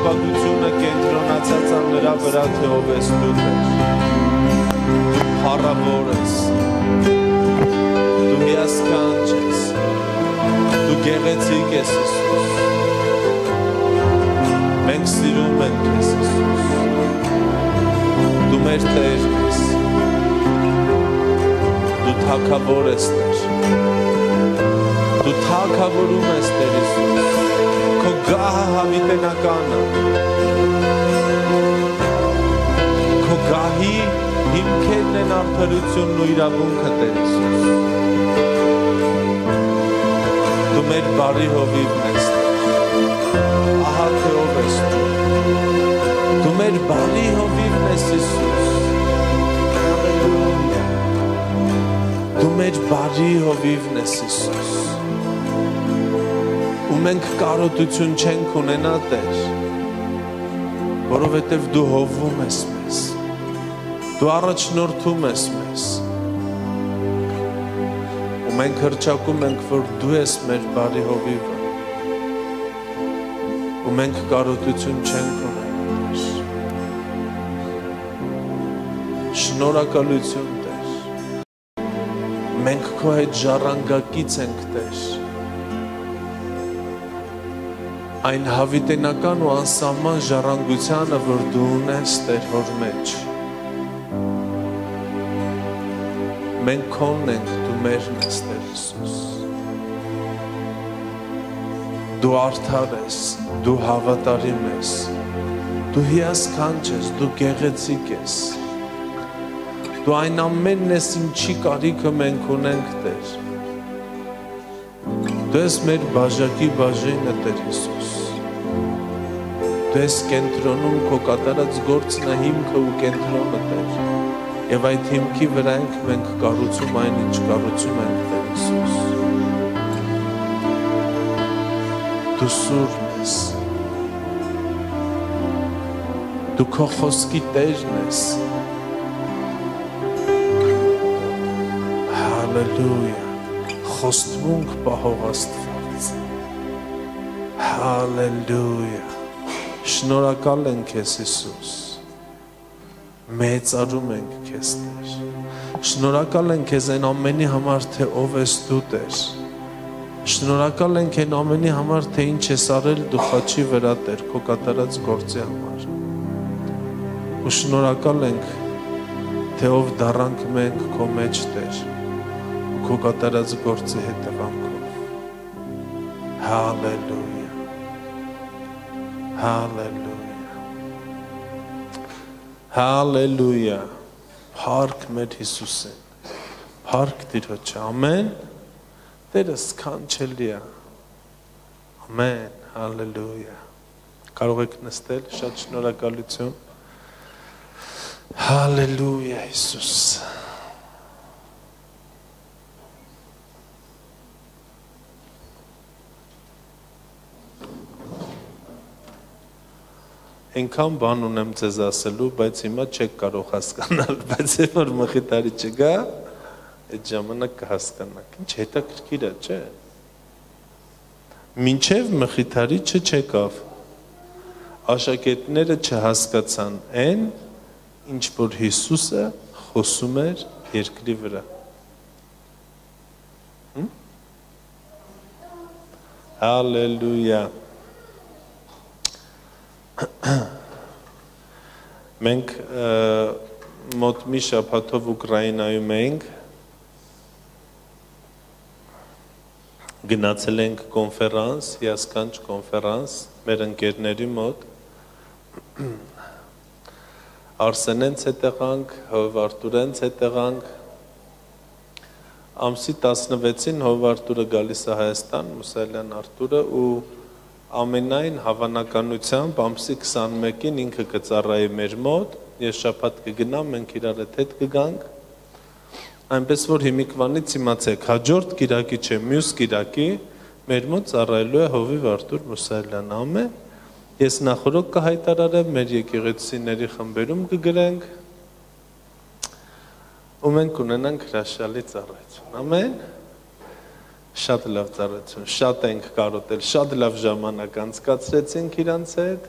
շնորհակալությունը կենտրոնացած է նրա վրա, թե ով ես դու Տեր։ Փառավոր ես։ Դու հիասքանչ ես։ Դու գեղեցիկ ես Հիսուս։ Մենք սիրում ենք քեզ Հիսուս։ Դու մեր Տերն ես։ Դու թագավոր ես Տեր։ Դու թագավորում ես Տեր Հիսուս։ Քո գահը հավիտենական է։ Քո գահի հիմքերն են արդարությունն ու իրավունքը Տեր Հիսուս։ Դու մեր բարի հովիվն ես Տեր։ Ահա թե ով ես դու։ Դու մեր բարի հովիվն ես Հիսուս։ Դու մեր բարի հովիվն ես Հիսուս։ Ու մենք կարոտություն չենք ունենա Տեր, որովհետև դու հովում ես մեզ, դու առաջնորդում ես մեզ, ու մենք հռչակում ենք, որ դու ես մեր բարի հովիվը, ու մենք կարոտություն չենք ունենա Տեր, շնորհակալություն Տեր, մենք քո հետ ժառանգակից ենք Տեր, այն հավիտենական ու անսահման ժառանգությանը, որ դու ունես Տեր հոր մեջ։ Մենք քոնն ենք, դու մերն ես Տեր Հիսուս։ Դու արդար ես, դու հավատարիմ ես, դու հիասքանչ ես, դու գեղեցիկ ես։ Դու այն ամենն ես, ինչի կարիքը մենք ունենք Տեր։ Դու ես մեր բաժակի բաժինը Տեր Հիսուս։ Դու ես կենտրոնում քո կատարած գործն է հիմքը ու կենտրոնը Տեր։ Եվ այդ հիմքի վրա ենք մենք կառուցում այն ինչ կառուցում ենք Տեր Հիսուս։ Դու սուրբ ես։ Դու քո խոսքի Տերն ես։ Հալելույա։ Խոստմունք պահող Աստված։ Հալելույա։ Շնորհակալ ենք քեզ Հիսուս։ Մեծարում ենք քեզ Տեր։ Շնորհակալ ենք քեզ այն ամենի համար, թե ով ես դու Տեր։ Շնորհակալ ենք այն ամենի համար, թե ինչ ես արել դու խաչի վրա Տեր, քո կատարած գործի համար։ Ու շնորհակալ ենք, թե ով դառանք մենք քո մեջ Տեր։ Քո կատարած գործի հետևանքով։ Հալելույա։ Հալելույա։ Հալելույա։ Փառք մեր Հիսուսին։ Փառք Տիրոջը։ Ամեն։ Տերը սքանչելի է։ Ամեն։ Հալելույա։ Կարող եք նստել, շատ շնորհակալություն։ Հալելույա Հիսուս։ Այնքան բան ունեմ ձեզ ասելու, բայց հիմա չեք կարող հասկանալ, բայց երբ որ մխիթարի չգա, այդ ժամանակ կհասկանաք։ Ինչ հետաքրքիր է, չէ՞։ Մինչև մխիթարիչը չեկավ, աշակերտները չհասկացան այն, ինչ որ Հիսուսը խոսում էր երկրի վրա։ Հալելույա։ Մենք մոտ մի շաբաթով Ուկրաինայում էինք, գնացել ենք կոնֆերանս, հիասքանչ կոնֆերանս, մեր ընկերների մոտ, Արսենենց հետ եղանք, Հովվ Արտուրենց հետ եղանք, ամսի 16-ին Հովվ Արտուրը գալիս է Հայաստան, Մուսալյան Արտուրը ու ամենայն հավանականությամբ ամսի 21-ին ինքը կծառայի մեր մոտ, ես շաբաթ կգնամ, մենք իրար հետ կգանք, այնպես որ հիմիկվանից իմացեք, հաջորդ կիրակի չէ, մյուս կիրակի մեր մոտ ծառայելու է Հովիվ Արտուր Մուսալյան, ամեն, ես նախորոք կհայտարարեմ, մեր եկեղեցիների խմբերում կգրենք, ու մենք ունենանք հրաշալի ծառայություն, ամեն, շատ լավ ծառայություն, շատ ենք կարոտել, շատ լավ ժամանակ անցկացրեցինք իրանց հետ,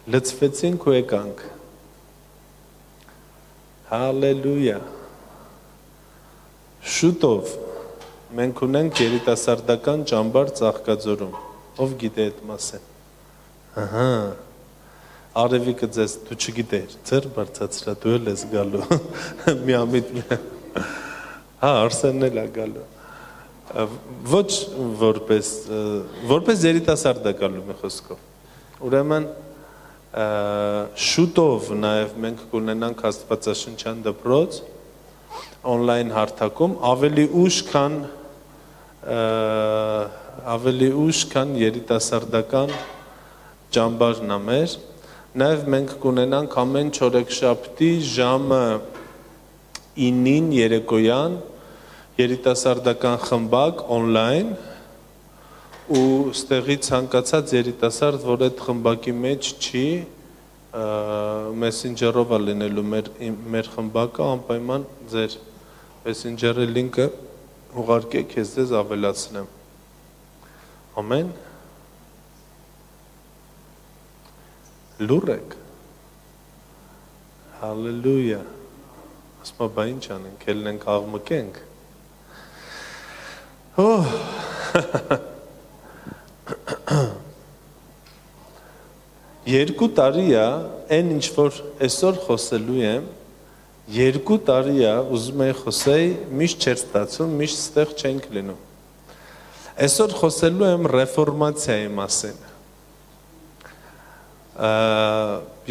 լցվեցինք ու եկանք։ Հալելույա։ Շուտով մենք ունենք երիտասարդական ճամբար Ծաղկաձորում։ Ով գիտե այդ մասը։ Ահա։ Արևիկը ձեզ դու չգիտեր, ձեր բարձրացրա դու էլ ես գալու։ Միամիտ։ Հա, Արսենն էլ է գալու։ Ոչ որպես երիտասարդ է գալու մի խոսքով։ Ուրեմն շուտով նաև մենք կունենանք աստվածաշնչյան դպրոց on-line հարթակում ավելի ուշ քան երիտասարդական ճամբարն է մեր, նաև մենք կունենանք ամեն չորեքշաբթի ժամը 9-ին երեկոյան երիտասարդական խմբակ on-line ու ստեղի ցանկացած երիտասարդ, որ այդ խմբակի մեջ չի, messenger-ով է լինելու մեր խմբակը, անպայման ձեր messenger-ի լինքը ուղարկեք, ես ձեզ ավելացնեմ։ Ամեն։ Լուր եք։ Հալելույա։ Ասմա բա ինչ անենք, ելնենք աղմկենք։ Երկու տարի է, այն ինչ որ այսօր խոսելու եմ, 2 տարի է, ուզում եմ խոսեի, միշտ չեր ստացում, միշտ ստեղ չենք լինում։ Այսօր խոսելու եմ ռեֆորմացիայի մասին։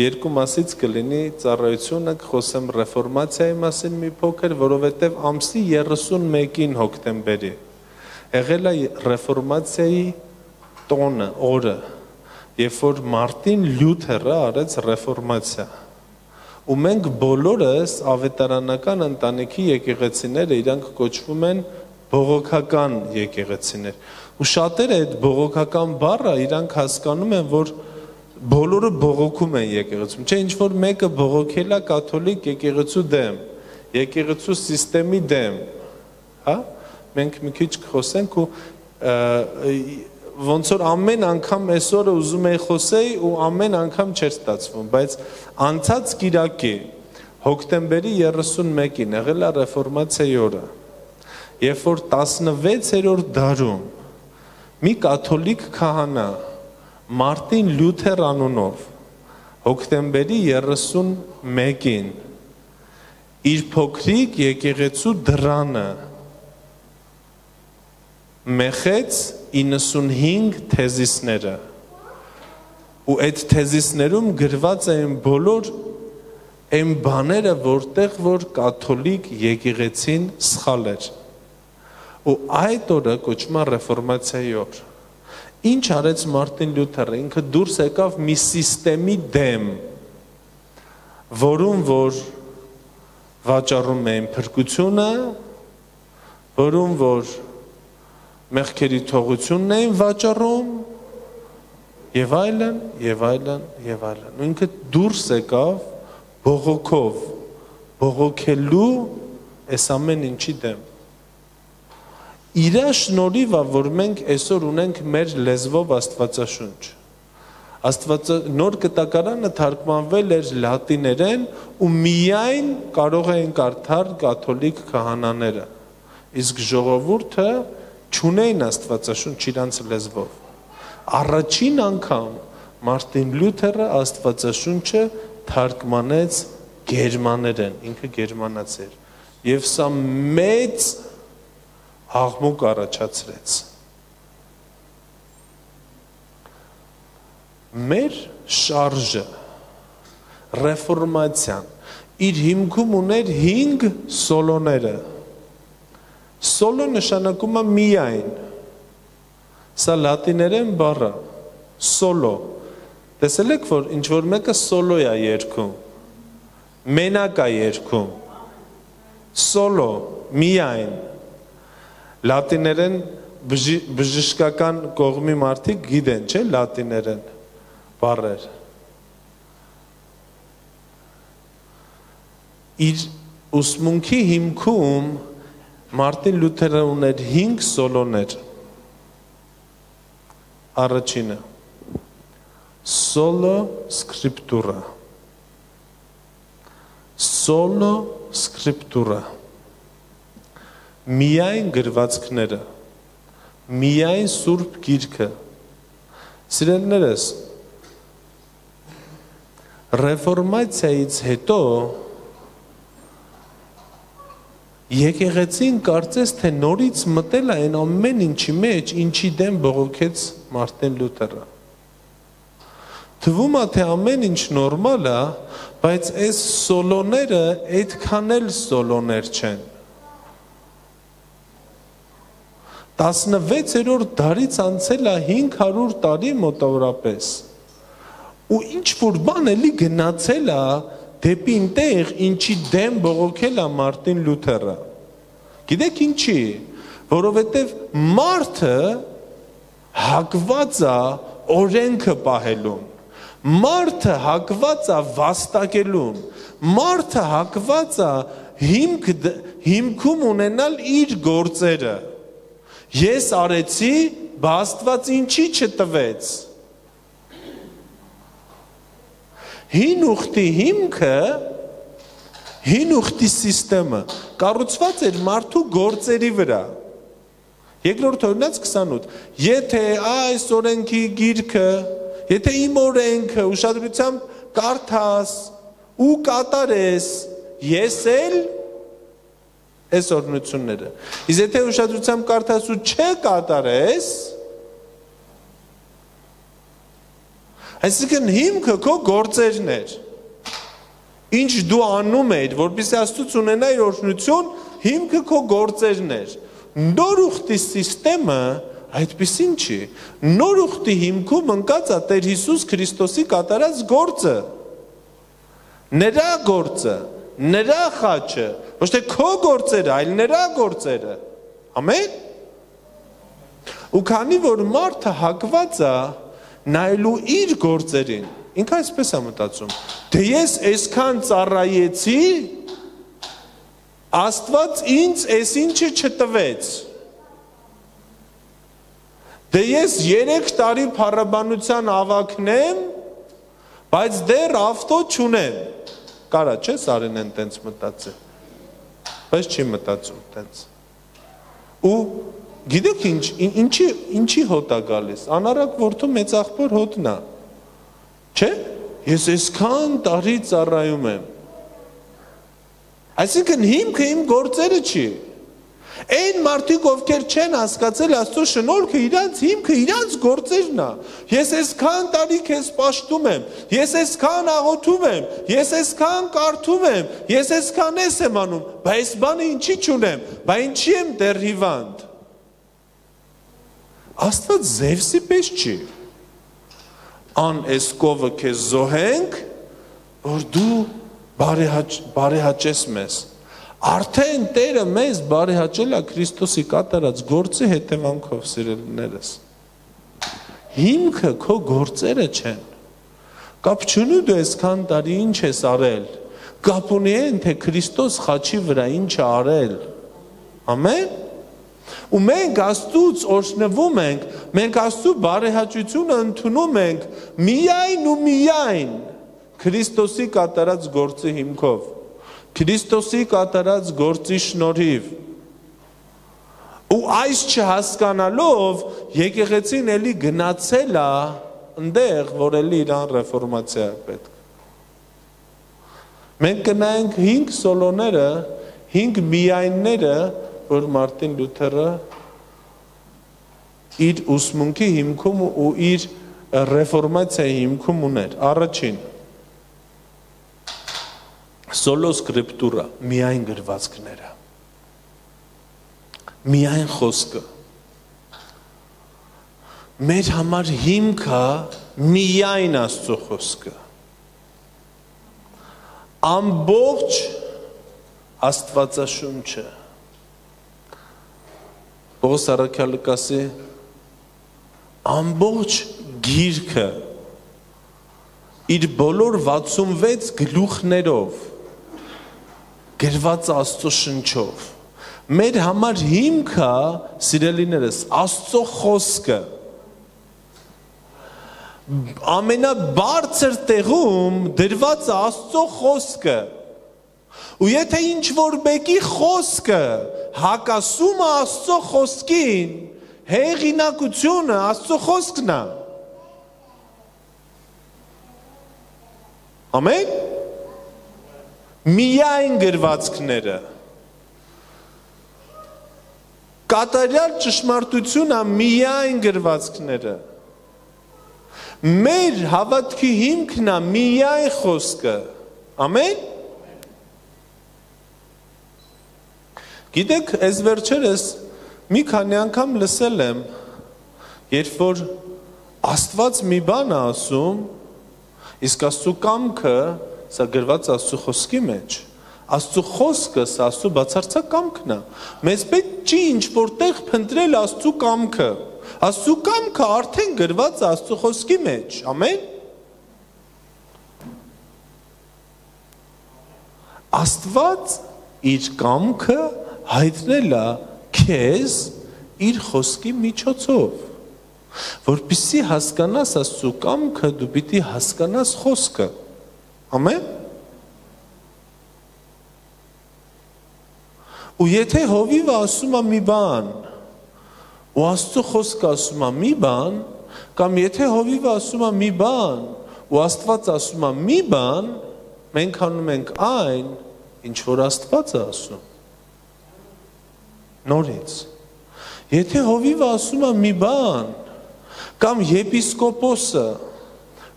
Երկու մասից կլինի ծառայությունը, կխոսեմ ռեֆորմացիայի մասին մի փոքր, որովհետև ամսի 31-ին հոկտեմբերի եղել է ռեֆորմացիայի տոնը, օրը, երբ որ Մարտին Լյութերը արեց ռեֆորմացիա։ Ու մենք բոլորս ավետարանական ընտանիքի եկեղեցիները իրանք կոչվում են բողոքական եկեղեցիներ։ Ու շատերը այդ բողոքական բառը իրանք հասկանում են, որ բոլորը բողոքում են եկեղեցում։ Չէ, ինչ որ մեկը բողոքել է կաթոլիկ եկեղեցու դեմ, եկեղեցու սիստեմի դեմ, հա? Մենք մի քիչ կխոսենք ու ոնց որ ամեն անգամ այսօրը ուզում էի խոսեի ու ամեն անգամ չէր ստացվում, բայց անցած կիրակի հոկտեմբերի 31-ին եղել է ռեֆորմացիայի օրը, երբ որ 16-րդ դարում մի կաթոլիկ քահանա Մարտին Լյութեր անունով հոկտեմբերի 31-ին իր փոքրիկ եկեղեցու դռանը մեխեց 95 թեզիսները ու այդ թեզիսներում գրված էին բոլոր այն բաները, որտեղ որ կաթոլիկ եկեղեցին սխալ էր ու այդ օրը կոչվում է ռեֆորմացիայի օր։ Ինչ արեց Մարտին Լյութերը, ինքը դուրս եկավ մի սիստեմի դեմ, որում որ վաճառում էին փրկությունը, որում որ մեղքերի թողությունն էին վաճառում եւ այլն եւ այլն եւ այլն։ Ու ինքը դուրս եկավ բողոքով, բողոքելու այս ամեն ինչի դեմ։ Իր շնորհիվ է, որ մենք այսօր ունենք մեր լեզվով Աստվածաշունչ։ Նոր կտակարանը թարգմանվել էր լատիներեն ու միայն կարող էին կարդալ կաթոլիկ քահանաները։ Իսկ ժողովուրդը չունեին Աստվածաշունչ իրանց լեզվով։ Առաջին անգամ Մարտին Լյութերը Աստվածաշունչը թարգմանեց գերմաներեն, ինքը գերմանացի էր։ Եվ սա մեծ աղմուկ առաջացրեց։ Մեր շարժը, ռեֆորմացիան, իր հիմքում ուներ 5 սոլոները։ Սոլո նշանակում է միայն, սա լատիներեն բառ է, սոլո, տեսել եք, որ ինչ որ մեկը սոլո է երգում, մենակ է երգում, սոլո, միայն, լատիներեն բժշկական կողմի մարդիկ գիտեն, չէ, լատիներեն բառեր։ Իր ուսմունքի հիմքում Մարտին Լյութերը ուներ 5 սոլոներ։ Առաջինը Solo Scriptura. Solo Scriptura. Միայն գրվածքները, միայն Սուրբ Գիրքը։ Սիրելիներս, ռեֆորմացիայից հետո եկեղեցին կարծես թե նորից մտել է այն ամեն ինչի մեջ, ինչի դեմ բողոքեց Մարտին Լյութերը։ Թվում է թե ամեն ինչ նորմալ է, բայց այս սոլոները այդքան էլ սոլոներ չեն։ 16-րդ դարից անցել է 500 տարի մոտավորապես։ Ու ինչ որ բան էլի գնացել է դեպի ինտեղ, ինչի դեմ բողոքել է Մարտին Լյութերը։ Գիտեք ինչի, որովհետև մարդը հակված է օրենքը պահելուն, մարդը հակված է վաստակելուն, մարդը հակված է հիմքում ունենալ իր գործերը։ Ես արեցի, բա Աստված ինչի չտվեց։ Հին ուխտի հիմքը, հին ուխտի սիստեմը կառուցված էր մարդու գործերի վրա։ Երկրորդ օրինաց 28. Եթե այս օրենքի գիրքը, եթե իմ օրենքը ուշադրությամբ կարդաս ու կատարես, ես էլ այս օրնությունները։ Իսկ եթե ուշադրությամբ կարդաս ու չկատարես, այսինքն հիմքը քո գործերն էր։ Ինչ դու անում ես, որպեսզի Աստծուց ունենայր օրհնություն, հիմքը քո գործերն էր։ Նոր ուխտի սիստեմը այդպիսին չի։ Նոր ուխտի հիմքում ընկած է Տեր Հիսուս Քրիստոսի կատարած գործը։ Նրա գործը, նրա խաչը, ոչ թե քո գործերը, այլ նրա գործերը։ Ամեն։ Ու քանի որ մարդը հակված է նայելու իր գործերին, ինքը այսպես է մտածում, դե ես այսքան ծառայեցի, Աստված ինձ այս ինչը չտվեց։ Դե ես 3 տարի փառաբանության ավակնեմ, բայց դեռ ավտո չունեմ։ Կարա չէ Սարինեն տենց մտածել, բայց չի մտածում տենց։ Ու գիտեք ինչի հոտ է գալիս, անարակ որդու մեծ աղբոր հոտն է, չէ, ես այսքան տարի ծառայում եմ, այսինքն հիմքը իմ գործերը չի, այն մարդիկ ովքեր չեն հասկացել Աստծո շնորհքը իրանց հիմքը իրանց գործերն է, ես այսքան տարի քեզ պաշտում եմ, ես այսքան աղոթում եմ, ես այսքան կարդում եմ, ես այսքան եմ անում, բայց այս բանը ինչի չունեմ, բայց ինչի եմ դեռ հիվանդ։ Աստված Զևսի պես չի, ան այս կովը քեզ զոհենք, որ դու բարեհաճես մեզ, արդեն Տերը մեզ բարեհաճել է Քրիստոսի կատարած գործի հետևանքով, սիրելիներս, հիմքը քո գործերը չեն, կապ չունի դու այսքան տարի ինչ ես արել, կապ ունի են, թե Քրիստոս խաչի վրա ինչ է արել, ամեն։ Ու մենք Աստծուց օրհնվում ենք, մենք Աստծու բարեհաճությունը ընդունում ենք միայն ու միայն Քրիստոսի կատարած գործի հիմքով, Քրիստոսի կատարած գործի շնորհիվ։ Ու այս չհասկանալով եկեղեցին էլի գնացել է ընդեղ, որ էլի իրան ռեֆորմացիա է պետք։ Մենք կնայենք 5 սոլոները, 5 միայնները, որ Մարտին Լյութերը իր ուսմունքի հիմքում ու իր ռեֆորմացիայի հիմքում ուներ։ Առաջին, Solo Scriptura, միայն գրվածքները, միայն խոսքը։ Մեր համար հիմքը միայն Աստծո խոսքը։ Ամբողջ Աստվածաշունչը։ Պողոս առաքյալը կասի ամբողջ գիրքը իր բոլոր 66 գլուխներով գրված Աստծո շնչով մեր համար հիմքը սիրելիներս Աստծո խոսքը ամենաբարձր տեղում դրված է Աստծո խոսքը։ Ու եթե ինչ որ մեկի խոսքը հակասում է Աստծո խոսքին, հեղինակությունը Աստծո խոսքն է։ Ամեն։ Միայն գրվածքները։ Կատարյալ ճշմարտությունը միայն գրվածքները։ Մեր հավատքի հիմքն է միայն խոսքը։ Ամեն։ Գիտեք, այս վերջերս մի քանի անգամ լսել եմ, երբ որ Աստված մի բան է ասում, իսկ Աստծո կամքը սա գրված Աստծո խոսքի մեջ, Աստծո խոսքը սա Աստծո բացարձակ կամքն է։ Մեզ պետք չի ինչ որտեղ փնտրել Աստծո կամքը։ Աստծո կամքը արդեն գրված է Աստծո խոսքի մեջ։ Ամեն։ Աստված իր կամքը հայտնել է քեզ իր խոսքի միջոցով, որպեսզի հասկանաս Աստծո կամքը, դու պիտի հասկանաս խոսքը։ Ամեն։ Ու եթե հովիվը ասում է մի բան, ու Աստծո խոսքը ասում է մի բան, կամ եթե հովիվը ասում է մի բան, ու Աստված ասում է մի բան, մենք անում ենք այն, ինչ որ Աստված է ասում։ Նորից, եթե հովիվը ասում է մի բան, կամ եպիսկոպոսը,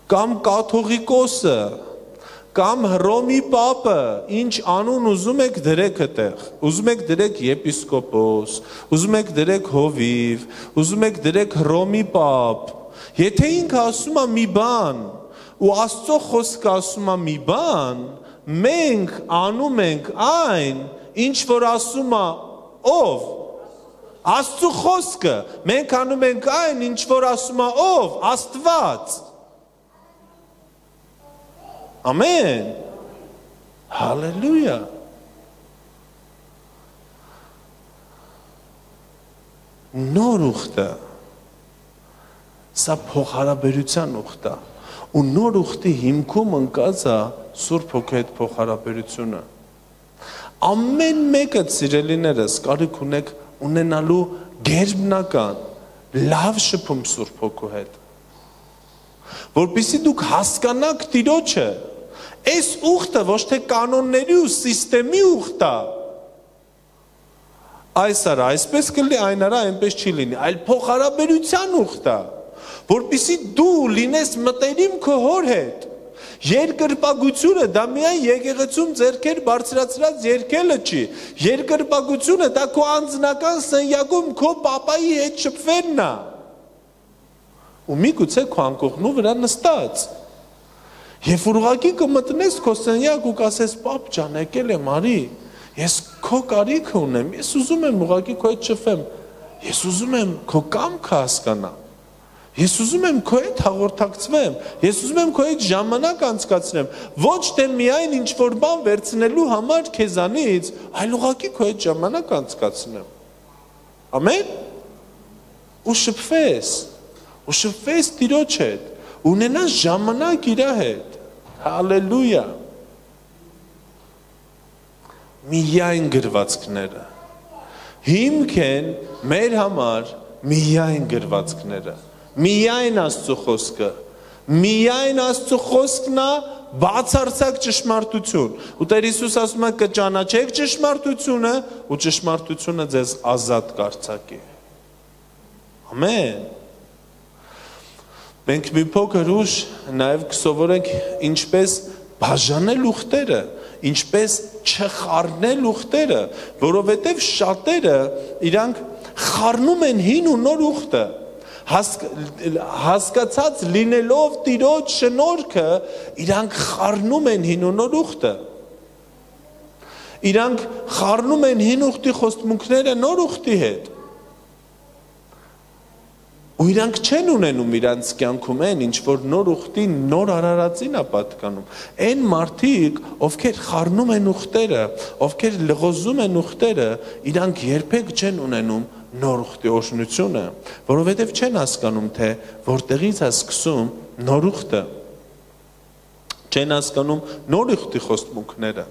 կամ կաթողիկոսը, կամ Հռոմի պապը, ինչ անուն ուզում եք դրեք այդտեղ, ուզում եք դրեք եպիսկոպոս, ուզում եք դրեք հովիվ, ուզում եք դրեք Հռոմի պապ, եթե ինքը ասում է մի բան, ու Աստծո խոսքը ասում է մի բան, մենք անում ենք այն, ինչ որ ասում է ով? Աստծո խոսքը, մենք անում ենք այն, ինչ որ ասում է ով? Աստված։ Ամեն։ Հալելույա։ Նոր ուխտը, սա փոխհարաբերության ուխտ է, ու նոր ուխտի հիմքում ընկած է Սուրբ Հոգու հետ փոխհարաբերությունը։ Ամեն մեկը սիրելիներս կարիք ունեք ունենալու գերբնական լավ շփում Սուրբ Հոգու հետ, որպեսզի դուք հասկանաք Տիրոջը, այս ուխտը ոչ թե կանոնների ու սիստեմի ուխտ է, այս արա այսպես կլինի, այն արա այնպես չի լինի, այլ փոխհարաբերության ուխտ է, որպեսզի դու լինես մտերիմ քո հոր հետ։ Երկրպագությունը դա միայն եկեղեցում ձեռքեր բարձրացրած երգելը չի։ Երկրպագությունը դա քո անձնական սենյակում քո պապայի հետ շփվելն է։ Ու միգուցե քո անկողնու վրա նստած։ Եվ ուղղակի կմտնես քո սենյակ ու կասես՝ «Պապ ջան, եկել եմ, արի, ես քո կարիքը ունեմ, ես ուզում եմ ուղղակի քո հետ շփվեմ, ես ուզում եմ քո կամքը հասկանամ։ Ես ուզում եմ քո հետ հաղորդակցվեմ, ես ուզում եմ քո հետ ժամանակ անցկացնեմ, ոչ թե միայն ինչ որ բան վերցնելու համար քեզանից, այլ ուղղակի քո հետ ժամանակ անցկացնեմ։ Ամեն։ Ու շփվես Տիրոջ հետ, ունենաս ժամանակ իր հետ։ Հալելույա։ Միայն գրվածքները։ Հիմք են մեր համար միայն գրվածքները։ Միայն Աստծո խոսքը, միայն Աստծո խոսքն է բացարձակ ճշմարտություն։ Ու Տեր Հիսուս ասում է կճանաչեք ճշմարտությունը ու ճշմարտությունը ձեզ ազատ կարձակի։ Ամեն։ Մենք մի փոքր ուշ նաև կսովորենք ինչպես բաժանել ուխտերը, ինչպես չխառնել ուխտերը, որովհետև շատերը իրանք խառնում են հին ու նոր ուխտը։ Հասկացած լինելով Տիրոջ շնորհքը, իրանք խառնում են հին ու նոր ուխտը։ Իրանք խառնում են հին ուխտի խոստմունքները նոր ուխտի հետ։ Ու իրանք չեն ունենում իրանց կյանքում այն, ինչ որ նոր ուխտի նոր արարածին է պատկանում։ Այն մարդիկ, ովքեր խառնում են ուխտերը, ովքեր լղոզում են ուխտերը, իրանք երբեք չեն ունենում նոր ուխտի օրհնությունը, որովհետև չեն հասկանում, թե որտեղից է սկսում նոր ուխտը, չեն հասկանում նոր ուխտի խոստմունքները,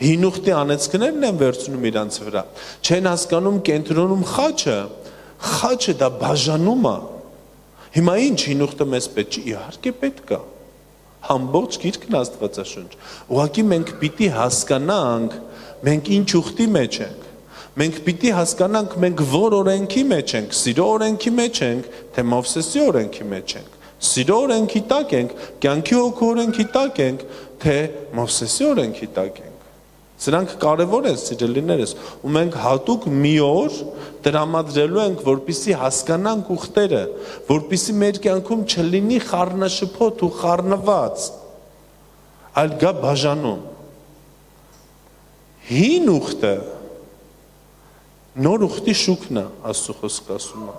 հին ուխտի անեծքներն են վերցնում իրանց վրա, չեն հասկանում կենտրոնում խաչը դա բաժանում է, հիմա ինչ հին ուխտը մեզ պետք չի, իհարկե պետք է, ամբողջ գիրքն Աստվածաշունչ, ուղղակի մենք պիտի հասկանանք, մենք ինչ ուխտի մեջ ենք, մենք պիտի հասկանանք, մենք որ օրենքի մեջ ենք, սիրո օրենքի մեջ ենք, թե Մովսեսի օրենքի մեջ ենք, սիրո օրենքի տակ ենք, կյանքի հոգու օրենքի տակ ենք, թե Մովսեսի օրենքի տակ ենք։ Սրանք կարևոր են, սիրելիներս, ու մենք հատուկ մի օր տրամադրելու ենք, որպեսզի հասկանանք ուխտերը, որպեսզի մեր կյանքում չլինի խառնաշփոթ ու խառնված, այլ գա բաժանում։ Հին ուխտը նոր ուխտի շուկն է, Աստծո խոսքը ասում է։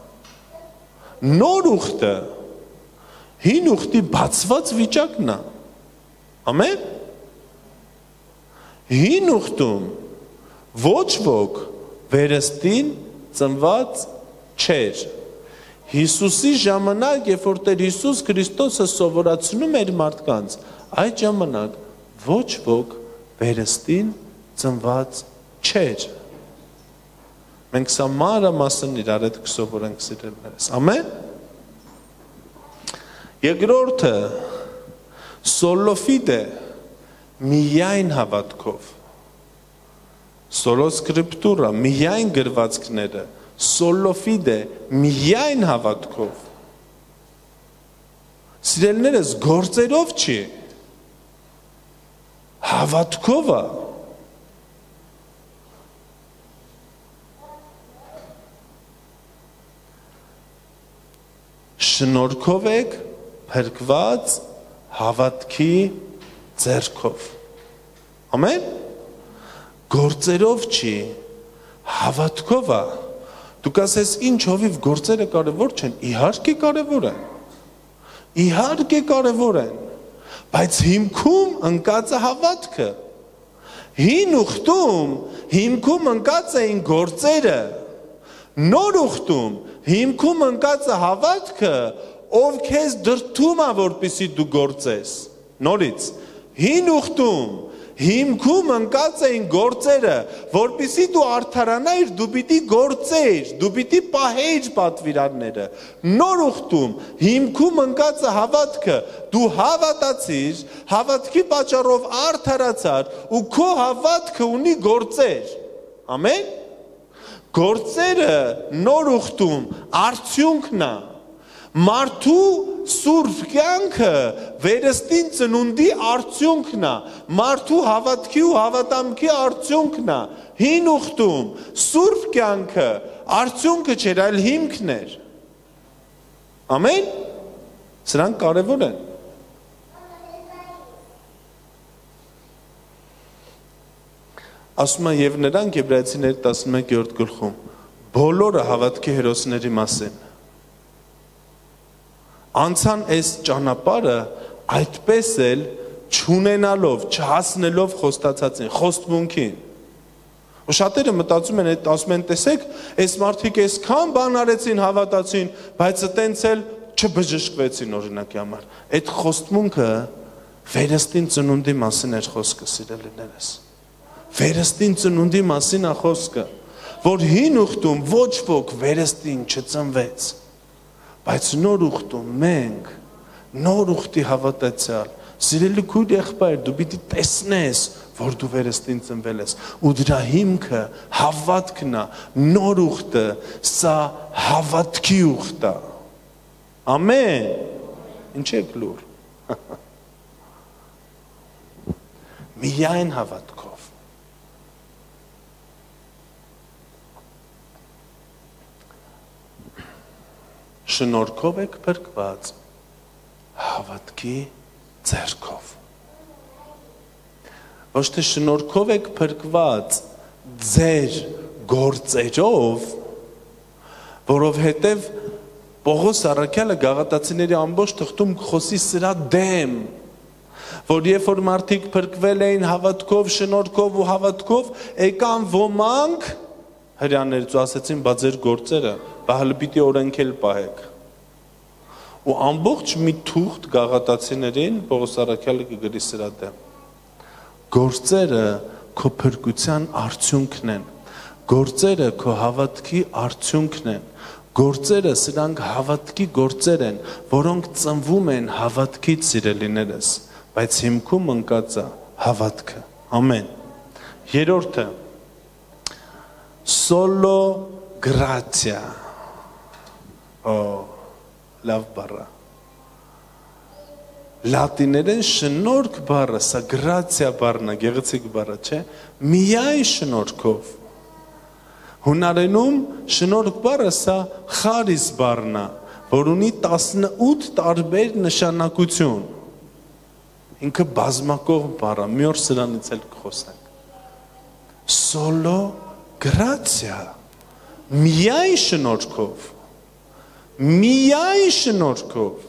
Նոր ուխտը հին ուխտի բացված վիճակն է։ Ամեն։ Հին ուխտում ոչ ոք վերստին ծնված չէր։ Հիսուսի ժամանակ, երբ որ Տեր Հիսուս Քրիստոսը սովորացնում էր մարդկանց, այդ ժամանակ ոչ ոք վերստին ծնված չէր։ Մենք սա մանրամասն իրար հետ կսովորենք, սիրելիներս։ Ամեն։ Երկրորդը սոլոֆիդե միայն հավատքով։ Սոլո սկրիպտուրա միայն գրվածքները, սոլոֆիդե միայն հավատքով։ Սիրելիներս, գործերով չի, հավատքով է։ Շնորհքով եք փրկված հավատքի ձեռքով։ Ամեն։ Գործերով չի, հավատքով է։ Դուք ասես ինչ հովիվ գործերը կարևոր չեն, իհարկե կարևոր են։ Իհարկե կարևոր են, բայց հիմքում ընկած է հավատքը։ Հին ուխտում հիմքում ընկած էին գործերը, նոր ուխտում հիմքում ընկած է հավատքը, ով քեզ դրդում է, որպեսզի դու գործես։ Նորից, հին ուխտում հիմքում ընկած էին գործերը, որպեսզի դու արդարանայիր, դու պիտի գործեիր, դու պիտի պահեիր պատվիրանները։ Նոր ուխտում հիմքում ընկած է հավատքը, դու հավատացիր, հավատքի պատճառով արդարացար ու քո հավատքը ունի գործեր։ Ամեն։ Գործերը նոր ուխտում արդյունքն է։ Մարդու սուրբ կյանքը վերստին ծնունդի արդյունքն է, մարդու հավատքի ու հավատամքի արդյունքն է։ Հին ուխտում սուրբ կյանքը արդյունքը չէր, այլ հիմքն էր։ Ամեն։ Սրանք կարևոր են։ Ասում է եւ նրանք Եբրայեցիներ 11-րդ գլխում բոլորը հավատքի հերոսների մասին անցան այս ճանապարհը այդպես էլ չունենալով, չհասնելով խոստացածին, խոստմունքին։ Ու շատերը մտածում են, ասում են, տեսեք, այս մարդիկ այսքան բան արեցին, հավատացին, բայց այտենց էլ չբժշկվեցին օրինակի համար։ Այդ խոստմունքը վերստին ծնունդի մասին էր խոսքը, սիրելիներս։ Վերստին ծնունդի մասին է խոսքը, որ հին ուխտում ոչ ոք վերստին չծնվեց, բայց նոր ուխտում մենք, նոր ուխտի հավատացյալ, սիրելի քույր եղբայր, դու պիտի տեսնես, որ դու վերստին ծնվել ես, ու դրա հիմքը հավատքն է, նոր ուխտը, սա հավատքի ուխտ է։ Ամեն։ Ինչ եք լուր։ Միայն հավատքով։ Շնորհքով եք փրկված հավատքի ձեռքով։ Ոչ թե շնորհքով եք փրկված ձեր գործերով, որովհետև Պողոս առաքյալը Գաղատացիների ամբողջ թղթում խոսի սրա դեմ, որ երբ որ մարդիկ փրկվել էին հավատքով, շնորհքով ու հավատքով, եկան ոմանք հրյաներից ու ասեցին, բա ձեր գործերը, բա հələ պիտի օրենք էլ պահեք։ Ու ամբողջ մի թուղթ գաղատացիներին Պողոս առաքյալը կգրի սրա դեմ։ Գործերը քո փրկության արդյունքն են։ Գործերը քո հավատքի արդյունքն են։ Գործերը սրանք հավատքի գործեր են, որոնք ծնվում են հավատքից, սիրելիներս, բայց հիմքում ընկած է հավատքը։ Ամեն։ Երրորդը Solo gratia։ Լավ բառը։ Լատիներեն շնորհք բառը, սա գրացիա բառն է, գեղեցիկ բառ է, չէ՞։ Միայն շնորհքով։ Հունարենում շնորհք բառը սա խարիս բառն է, որ ունի 18 տարբեր նշանակություն։ Ինքը բազմակողմ բառ է, մի օր սրանից էլ կխոսենք։ Solo gratia։ Միայն շնորհքով։ Միայն շնորհքով։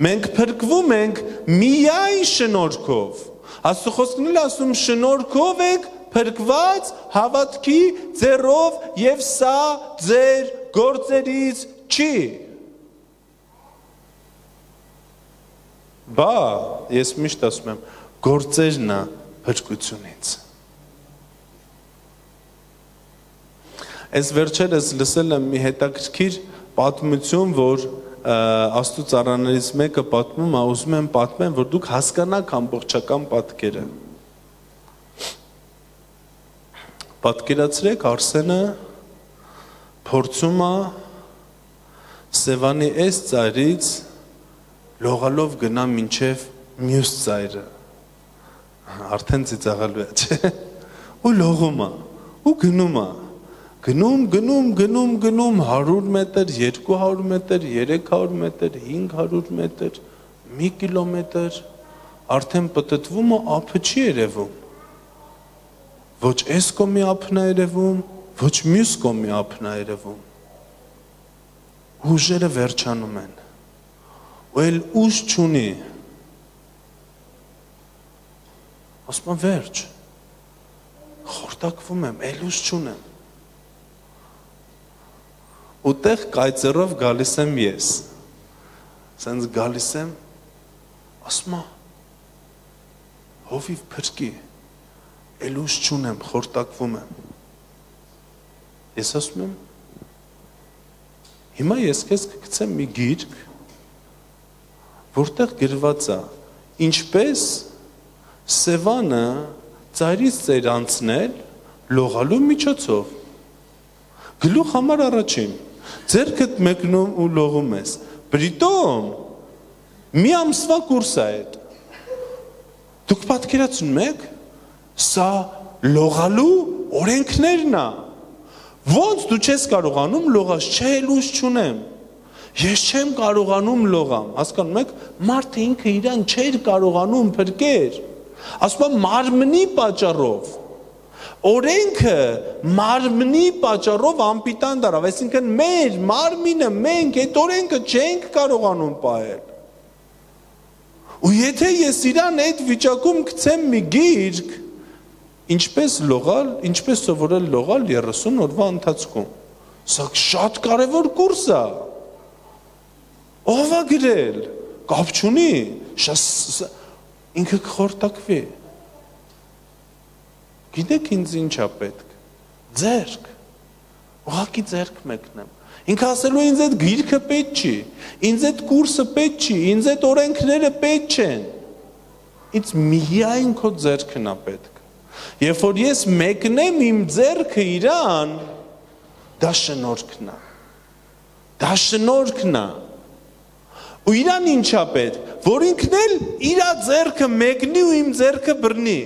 Մենք փրկվում ենք միայն շնորհքով։ Աստծո խոսքն էլ ասում շնորհքով եք փրկված հավատքի ձեռով եւ սա ձեր գործերից չի։ Բա ես միշտ ասում եմ գործերն է փրկությունից։ Այս վերջերս լսել եմ մի հետաքրքիր պատմություն, որ Աստծո ծառաներից մեկը պատմում, ուզում եմ պատմեմ, որ դուք հասկանաք ամբողջական պատկերը։ Պատկերացրեք Արսենը փորձում է Սևանի այս ծայրից լողալով գնա մինչև մյուս ծայրը։ Արդեն ծիծաղալու է, չէ՞։ Ու լողում է, ու գնում է։ Գնում 100 մետր, 200 մետր, 300 մետր, 500 մետր, 1 կիլոմետր, արդեն պտտվում ու ափը չի երևում։ Ոչ այս կողմի ափն է երևում, ոչ մյուս կողմի ափն է երևում։ Ուժերը վերջանում են։ Ու էլ ուժ չունի։ Ասում եմ վերջ։ Խորտակվում եմ, էլ ուժ չունեմ։ Ուտեղ կայծերով գալիս եմ ես, սենց գալիս եմ, ասում հովիվ փրկի, էլ ուժ չունեմ, խորտակվում եմ։ Ես ասում եմ, հիմա ես քեզ կգցեմ մի գիրք, որտեղ գրված է, ինչպես Սևանը ծայրից ծայր անցնել լողալու միջոցով։ Գլուխ համար առաջին, ձեռքդ մեկնում ու լողում ես, բրիտոմ, մի ամսվա կուրս է այդ, դուք պատկերացնում եք, սա լողալու օրենքներն է, ոնց դու չես կարողանում լողաս, չէ լուզ չունեմ, ես չեմ կարողանում լողամ, հասկանում եք, մարդը ինքը իրան չէր կարողանում փրկեր, ասում եմ մարմնի պատճառով, օրենքը մարմնի պատճառով անպիտան դարավ, այսինքն մեր մարմինը մենք այդ օրենքը չենք կարողանում պահել։ Ու եթե ես իրան այդ վիճակում գցեմ մի գիրք, ինչպես լողալ, ինչպես սովորել լողալ 30 օրվա ընթացքում։ Սա շատ կարևոր կուրս է։ Ով է գրել, կապ չունի, ինքը կխորտակվի։ Գիտեք ինձ ինչ է պետք, ձերք, ուղղակի ձերք մեկնեմ, ինքը ասելու ինձ այդ գիրքը պետք չի, ինձ այդ կուրսը պետք չի, ինձ այդ օրենքները պետք չեն, ինձ միայն քո ձերքն է պետք, երբ որ ես մեկնեմ իմ ձերքը իրան, դա շնորհքն է, ու իրան ինչ է պետք, որ ինքն էլ իրա ձերքը մեկնի ու իմ ձերքը բռնի,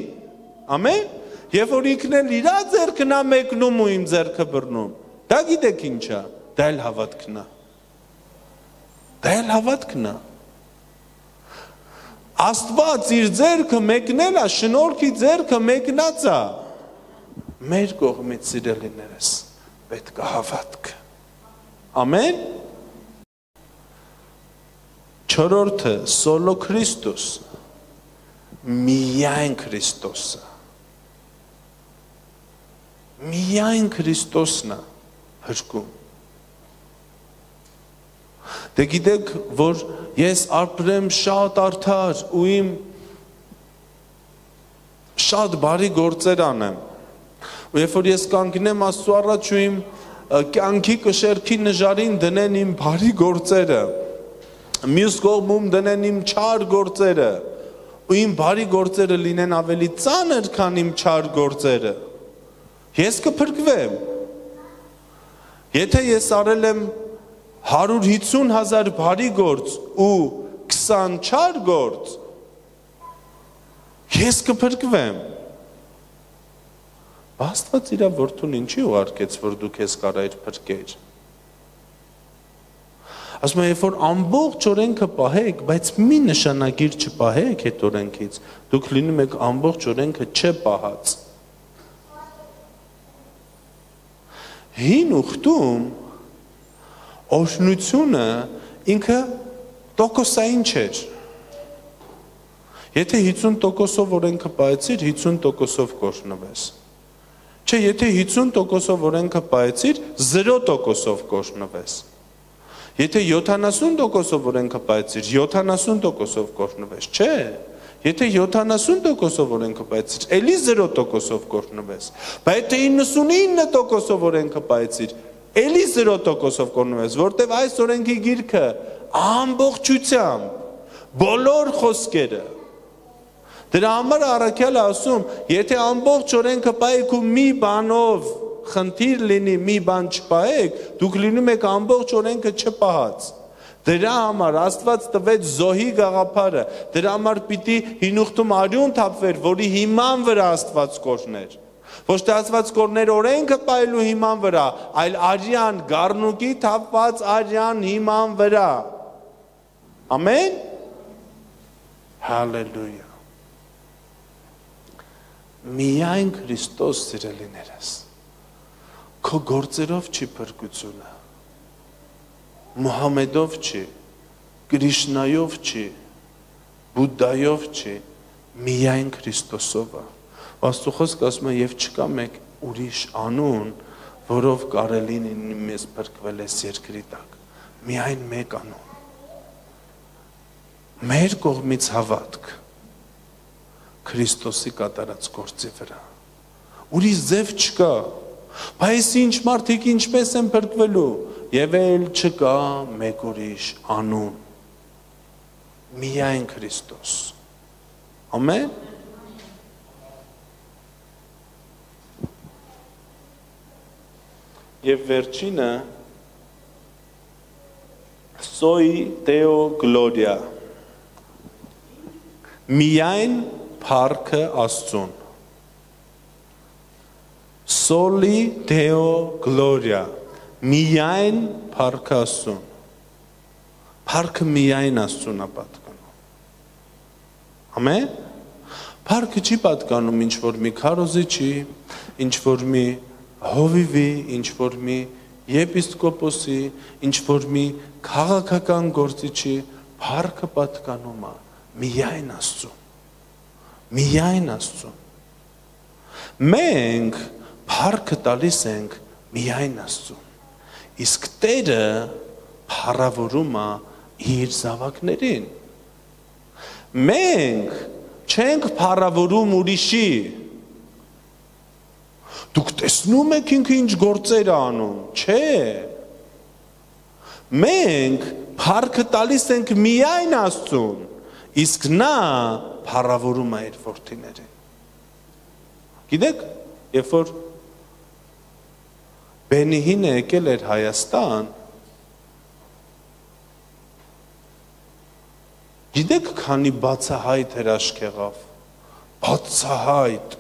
ամեն, Եվ որ ինքն էլ իրա ձեռքն է մեկնում ու իմ ձեռքը բռնում, դա գիտեք ինչ է, դա էլ հավատքն է, դա էլ հավատքն է, Աստված իր ձեռքը մեկնել է, շնորհքի ձեռքը մեկնած է, մեր կողմից սիրելիներս, պետք է հավատք, ամեն, չորրորդը, սոլո Քրիստոս, միայն Քրիստոսը, Միայն Քրիստոսն է հրկում։ Դե գիտեք, որ ես ապրեմ շատ արդար ու իմ շատ բարի գործեր անեմ։ Ու երբ որ ես կանգնեմ Աստծո առաջ ու իմ կյանքի կշեռքի նժարին դնեն իմ բարի գործերը, մյուս կողմում դնեն իմ չար գործերը, ու իմ բարի գործերը լինեն ավելի ծանր, քան իմ չար գործերը, ես կփրկվեմ։ Եթե ես արել եմ 150,000 բարի գործ ու 20 չար գործ, ես կփրկվեմ։ Աստված իր որդուն ինչի ուղարկեց, որ դու քեզ կարայր փրկեր։ Ասում եմ, երբ որ ամբողջ օրենքը պահեք, բայց մի նշանագիր չպահեք այդ օրենքից, դուք լինում եք ամբողջ օրենքը չպահած։ Հին ուխտում օրհնությունը ինքը տոկոսային չէր։ Եթե 50%-ով օրենքը պահեցիր, 50%-ով կօրհնվես։ Չէ, եթե 50%-ով օրենքը պահեցիր, 0%-ով կօրհնվես։ Եթե 70%-ով օրենքը պահեցիր, 70%-ով կօրհնվես, չէ։ Եթե 70%-ով օրենքը պահեցիր, էլի 0%-ով կօրհնվես։ Բայց եթե 99%-ով օրենքը պահեցիր, էլի 0%-ով կօրհնվես, որտեվ այս օրենքի գիրքը ամբողջությամբ բոլոր խոսքերը դրա համար առաքյալը ասում, եթե ամբողջ օրենքը պահեք ու մի բանով խնդիր լինի, մի բան չպահեք, դուք լինում եք ամբողջ օրենքը չպահած։ Դրա համար Աստված տվեց զոհի գաղափարը, դրա համար պիտի հին ուխտում արյուն թափվեր, որի հիման վրա Աստված կօրհներ։ Ոչ թե Աստված կօրհներ օրենքը պահելու հիման վրա, այլ արյան գառնուկի թափված արյան հիման վրա։ Ամեն։ Հալելույա։ Միայն Քրիստոս սիրելիներս, քո գործերով չի փրկությունը, Մուհամեդով չի, Կրիշնայով չի, Բուդդայով չի, միայն Քրիստոսով է։ Աստծո խոսքը ասում է, եւ չկա մեկ ուրիշ անուն, որով կարելի լինի մեզ փրկվել այս երկրի տակ, միայն մեկ անուն։ Մեր կողմից հավատք Քրիստոսի կատարած գործի վրա։ Ուրիշ ձև չկա։ Բայց ինչ մարդիկ ինչպես են փրկվելու։ Եվ էլ չկա մեկ ուրիշ անուն։ Միայն Քրիստոս։ Ամեն։ Եվ վերջինը Soy Deo Gloria։ Միայն Փառքը Աստծուն։ Soli Deo Gloria։ Միայն Փառքը Աստծուն։ Փառքը միայն Աստծուն է պատկանում։ Ամեն։ Փառքը չի պատկանում ինչ որ մի քարոզիչի, ինչ որ մի հովիվի, ինչ որ մի եպիսկոպոսի, ինչ որ մի քաղաքական գործիչի, փառքը պատկանում է միայն Աստծուն։ Միայն Աստծուն։ Մենք փառքը տալիս ենք միայն Աստծուն։ Իսկ Տերը փառավորում է իր զավակներին։ Մենք չենք փառավորում ուրիշի։ Դուք տեսնում եք ինքը ինչ գործեր է անում, չէ։ Մենք փառքը տալիս ենք միայն Աստծուն, իսկ նա փառավորում է իր որդիներին։ Գիտեք, երբ որ Բենիհինը եկել էր Հայաստան, գիտեք քանի բացահայտ հրաշք եղավ, բացահայտ,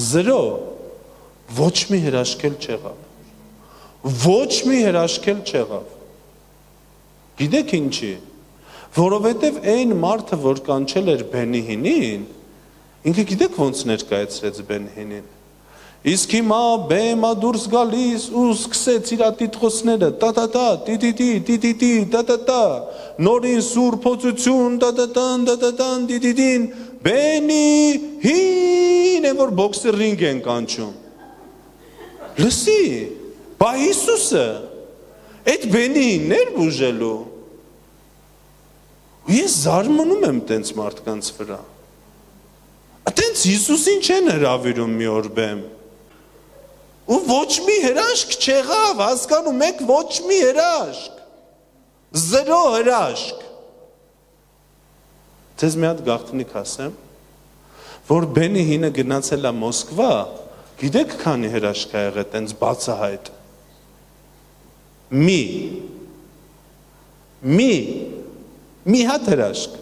0, ոչ մի հրաշքել չեղավ, ոչ մի հրաշքել չեղավ, գիտեք ինչի, որովհետև այն մարդը, որ կանչել էր Բենիհինին, ինքը գիտեք ոնց ներկայացրեց Բենիհինին, իսկ հիմա բեմա դուրս գալիս ու սկսեց իր տիտղոսները, տա-տա-տա, տի-տի-տի, տա-տա-տա, նորին սուր փոցություն, տա-տա-տան, տա-տա-տան, տի-տի-տին, Բենիհին է, որ բոքսի ռինգ են կանչում, լսի, բա Հիսուսը, այդ բենիներ բուժելու, ու ես զարմանում եմ տենց մարդկանց վրա, տենց Հիսուսին չեն հրավիրում մի օր բեմ, ու ոչ մի հրաշք չեղավ, հասկանում եք, ոչ մի հրաշք, զրո հրաշք, ձեզ մի հատ գաղտնիք ասեմ, որ բենի հինը գնացել է Մոսկվա, գիտեք քանի հրաշք ա եղել տենց բացահայտ, մի հատ հրաշք,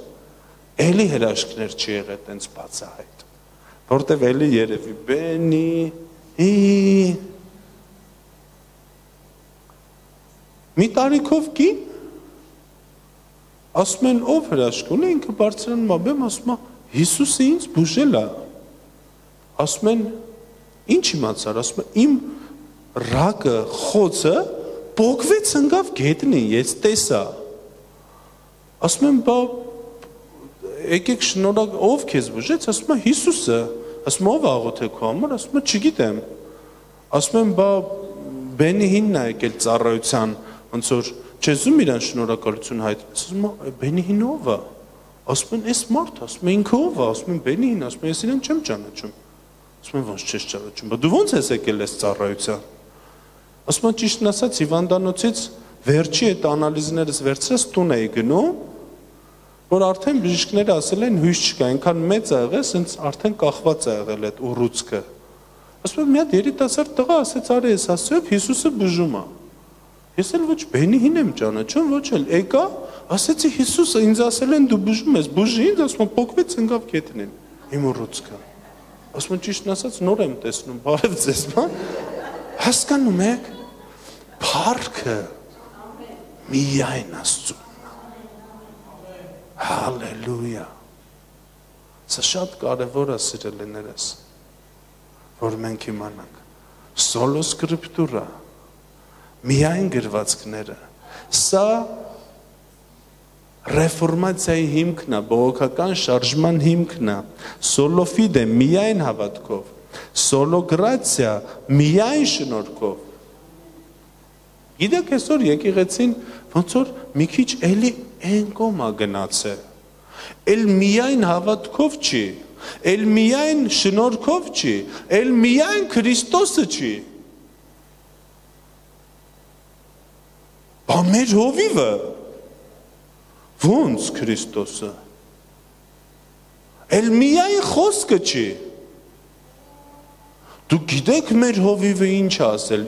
էլի հրաշքներ չի եղել տենց բացահայտ, որտև էլի երևի բենի, մի տարիքով կին, ասում են ով հրաշք ունի, ինքը բարձրանում աբեմ, ասում է, Հիսուսը ինձ բուժել է, ասում են, ինչ իմացար, ասում է, իմ ռակը, խոցը, պոկվեց ընգավ գետնին, ես տեսա, ասում են, բա, եկեք շնորհակ, ով քեզ բուժեց, ասում է, Հիսուսը, ասում ով աղոթե քո համար, ասում է, չգիտեմ, ասում են, բա, բենի հինն է եկել ծառայության, ոնց որ չեզում իրան շնորհակալություն հայտնես, ասում է, բենի հինը ով է, ասում են, այս մարդ, ասում են, ինքը ով է, ասում են, բենի հին, ասում են, ես իրան չեմ ճանաչում, ասում են, ոնց չես ճանաչում, բա դու ոնց ես եկել ես ծառայության, ասում են, ճիշտն ասած, հիվանդանոցից վերջի այդ անալիզներս վերցրած տուն էի գնում, որ արդեն բժիշկները ասել են հույս չկա, այնքան մեծ ա եղել, սենց արդեն կախված ա եղել այդ ուռուցքը։ Ասում եմ, մի հատ երիտասարդ տղա ասեց, արի ես ասելով Հիսուսը բուժում ա։ Ես էլ ոչ բենիհին եմ ճանաչում, ոչ էլ եկա, ասեցի Հիսուսը ինձ ասել են դու բուժում ես, բուժի ինձ, ասում եմ, պոկվեց ընկավ գետնին, իմ ուռուցքը։ Ասում եմ, ճիշտն ասած նոր եմ տեսնում, բարև ձեզ, հասկանում եք, փառքը միայն Աստծու։ Հալելույա, սա շատ կարևոր է սիրելիներս, որ մենք իմանանք, սոլո սկրիպտուրա, միայն գրվածքները, սա ռեֆորմացիայի հիմքն է, բողոքական շարժման հիմքն է, սոլո ֆիդե միայն հավատքով, սոլո գրացիա միայն շնորհքով, գիտեք այսօր եկեղեցին ոնց որ մի քիչ էլի են կոմա գնացել, էլ միայն հավատքով չի, էլ միայն շնորհքով չի, էլ միայն Քրիստոսը չի, բա մեր հովիվը, ոնց Քրիստոսը, էլ միայն խոսքը չի, դու գիտեք մեր հովիվը ինչ ասել,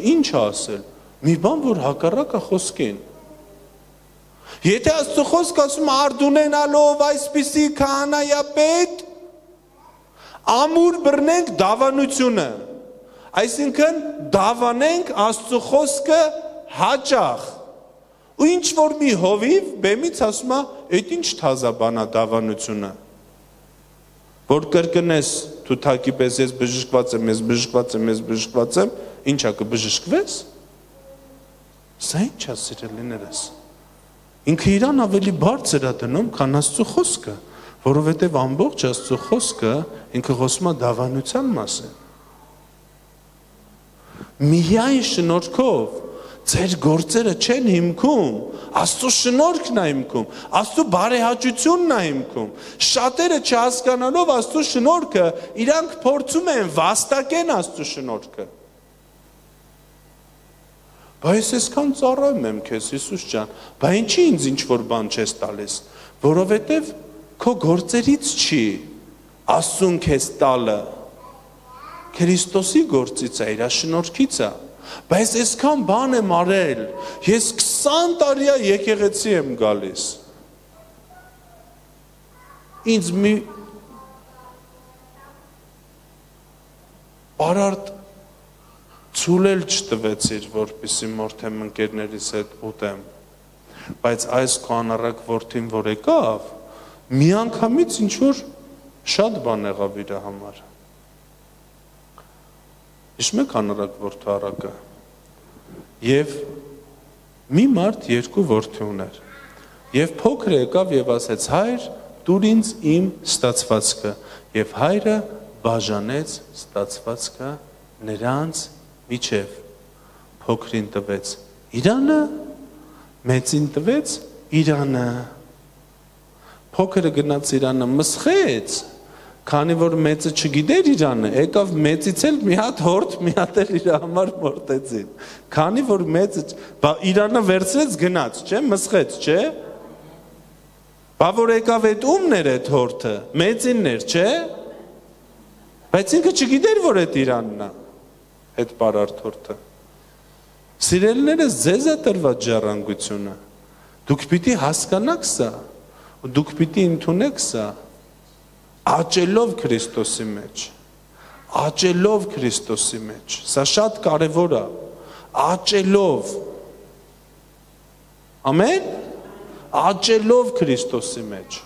մի բան, որ հակառակ է խոսքին, եթե Աստծո խոսքը ասում արդունենալով այսպիսի քահանայապետ, ամուր բռնենք դավանությունը, այսինքն դավանենք Աստծո խոսքը հաճախ, ու ինչ որ մի հովիվ բեմից ասում է, այդ ինչ թազաբան է դավանությունը, որ կրկնես թութակի պես ես բժշկված եմ, ինչա կբժշկվես, սա ինչ է սիրելիներս, ինքը իրան ավելի բարձր է դնում, քան Աստծո խոսքը, որովհետև ամբողջ Աստծո խոսքը ինքը խոսում է դավանության մասին։ Միայն շնորհքով ձեր գործերը չեն հիմքում, Աստծո շնորհքն է հիմքում, Աստծո բարեհաճությունն է հիմքում։ Շատերը չհասկանալով Աստծո շնորհքը, իրանք փորձում են վաստակեն Աստծո շնորհքը։ Բա ես այսքան ծառայում եմ քեզ, Հիսուս ջան, բա ինչի ինձ ինչ-որ բան չես տալիս, որովհետև քո գործերից չի Աստծուն քեզ տալը, Քրիստոսի գործից է, իր շնորհքից է, բա ես այսքան բան եմ արել, ես 20 տարի եկեղեցի եմ գալիս, ինձ մի բարարդ ցուլել չտվեցիր, որպեսզի մորթեմ ընկերներիս հետ ուտեմ, բայց այս քո անառակ որդին, որ եկավ, միանգամից ինչ-որ շատ բան եղավ իր համար։ Հիշում եք անառակ որդու առակը։ Եվ մի մարդ երկու որդի ուներ։ Եվ փոքրը եկավ եւ ասեց. հայր, տուր ինձ իմ ստացվածքը, եւ հայրը բաժանեց ստացվածքը նրանց Միջև փոքրին տվեց Իրանը, մեծին տվեց Իրանը։ Փոքրը գնաց Իրանը մսխեց, քանի որ մեծը չգիտեր Իրանը, եկավ մեծից էլ մի հատ հորդ, մի հատ էլ իր համար մորտեցին։ Քանի որ մեծը Իրանը վերցրեց գնաց, չէ՞, մսխեց, չէ՞։ Բա որ եկավ այդ ումն էր այդ հորդը, մեծինն էր, չէ՞։ Բայց ինքը չգիտեր, որ այդ Իրանն է, այդ պարարտ հորդը։ Սիրելիներս, ձեզ է տրված ժառանգությունը։ Դուք պիտի հասկանաք սա, դուք պիտի ընդունեք սա, աճելով Քրիստոսի մեջ, աճելով Քրիստոսի մեջ, սա շատ կարևոր է, աճելով, ամեն, աճելով Քրիստոսի մեջ,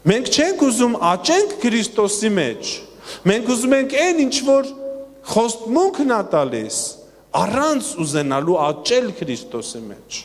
մենք չենք ուզում աճենք Քրիստոսի մեջ, մենք ուզում ենք այն ինչ որ խոստմունքն է տալիս, առանց ուզենալու աճել Քրիստոսի մեջ,